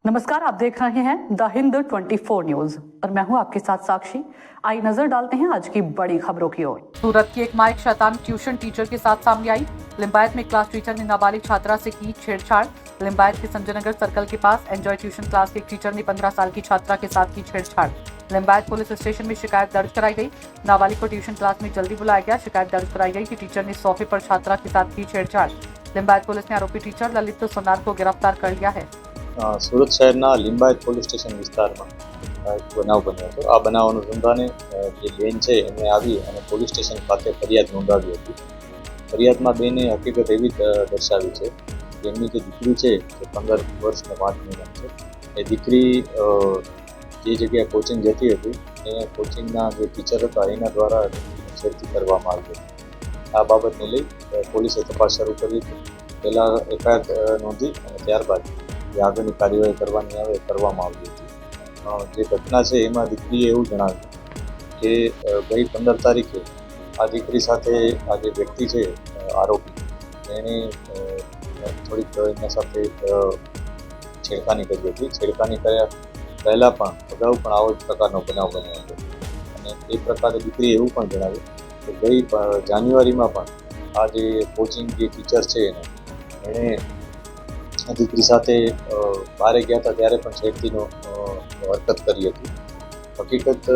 नमस्कार, आप देख रहे हैं द हिंद 24 न्यूज और मैं हूं आपके साथ साक्षी। आइए नजर डालते हैं आज की बड़ी खबरों की ओर। सूरत की एक मां एक शैतान ट्यूशन टीचर के साथ सामने आई। लिंबायत में क्लास टीचर ने नाबालिग छात्रा से की छेड़छाड़। लिंबायत के संजय नगर सर्कल के पास एंजॉय ट्यूशन क्लास के एक टीचर ने 15 साल की छात्रा के साथ की छेड़छाड़। लिंबायत पुलिस स्टेशन में शिकायत दर्ज कराई गई। नाबालिग को ट्यूशन क्लास में जल्दी बुलाया गया। शिकायत दर्ज कराई गई कि टीचर ने सोफे पर छात्रा के साथ की छेड़छाड़। लिंबायत पुलिस ने आरोपी टीचर ललित सोनार को गिरफ्तार कर लिया है। સુરત શહેરના લિંબાયત પોલીસ સ્ટેશન વિસ્તારમાં એક બનાવ બન્યો હતો। આ બનાવ અનુસંધાને જે બેન છે એમણે આવી અને પોલીસ સ્ટેશન ખાતે ફરિયાદ નોંધાવી હતી। ફરિયાદમાં બેને હકીકત એવી દર્શાવી છે કે એમની જે દીકરી છે એ 15 વર્ષ ને 5 મહિના છે। એ દીકરી જે જગ્યાએ કોચિંગ જતી હતી એ કોચિંગના જે ટીચર હતા એના દ્વારા છેડતી કરવામાં આવી હતી। આ બાબતને લઈ પોલીસે તપાસ શરૂ કરી હતી। પહેલાં એફઆઈઆર નોંધી અને ત્યારબાદ જે આગળની કાર્યવાહી કરવાની આવે કરવામાં આવી હતી। જે ઘટના છે એમાં દીકરીએ એવું જણાવ્યું કે ગઈ 15 તારીખે આ દીકરી સાથે આ જે વ્યક્તિ છે આરોપી એણે થોડીક એમના સાથે છેડખાની કરી હતી। છેડખાની કર્યા પહેલાં પણ અગાઉ પણ આવો જ પ્રકારનો બનાવ બન્યો હતો અને એ પ્રકારે દીકરીએ એવું પણ જણાવ્યું કે ગઈ જાન્યુઆરીમાં પણ આ જે કોચિંગ જે ટીચર છે એણે દીકરી સાથે બહારે ગયા હતા ત્યારે પણ છેડતીનો હરકત કરી હતી। હકીકત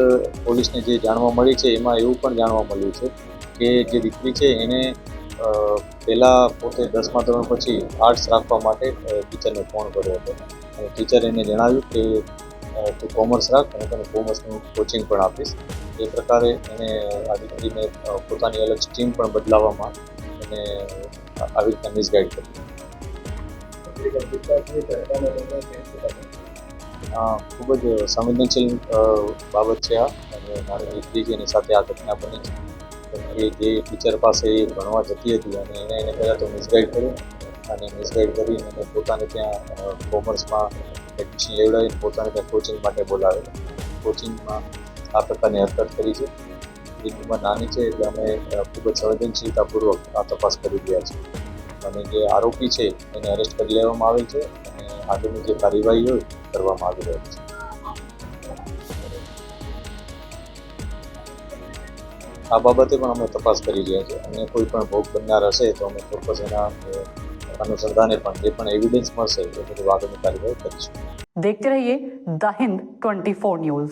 પોલીસને જે જાણવા મળી છે એમાં એવું પણ જાણવા મળ્યું છે કે જે દીકરી છે એને પહેલાં પોતે 10મા ધોરણ પછી આર્ટ્સ રાખવા માટે ટીચરને ફોન કર્યો હતો અને ટીચરે એને જણાવ્યું કે તું કોમર્સ રાખ અને તને કોમર્સનું કોચિંગ પણ આપીશ। એ પ્રકારે એને આ દીકરીને પોતાની અલગ સ્ટ્રીમ પણ બદલાવવામાં અને આવી રીતના મિસગાઈડ કરી। ખૂબ જ સંવેદનશીલ બાબત છે આ અને મારી દીકરી છે એની સાથે આ ઘટના બની છે કે જે ટીચર પાસે એ ભણવા જતી હતી અને એને પહેલાં તો મિસગાઈડ કર્યું અને મિસગાઈડ કરીને એને પોતાને ત્યાં કોમર્સમાં એડમિશન લેવડાવીને પોતાને ત્યાં કોચિંગ માટે બોલાવે। કોચિંગમાં આ પ્રકારની હરકત કરી છે। એ ઉંમર નાની છે એટલે અમે ખૂબ જ સંવેદનશીલતાપૂર્વક આ તપાસ કરી રહ્યા છીએ અને જે આરોપી છે એને અરેસ્ટ કરી લેવામાં આવેલ છે અને આગળની જે કાર્યવાહી હોય કરવામાં આવી રહી છે। આ બાબતે પણ અમે તપાસ કરી રહ્યા છીએ અને કોઈ પણ ભોગ બનનાર હશે તો અમે ચોક્કસ એના અનુસંધાને પણ જે પણ એવિડન્સ મળશે એ બધું આગળની કાર્યવાહી કરીશું। देखते रहिए द हिंद 24 न्यूज।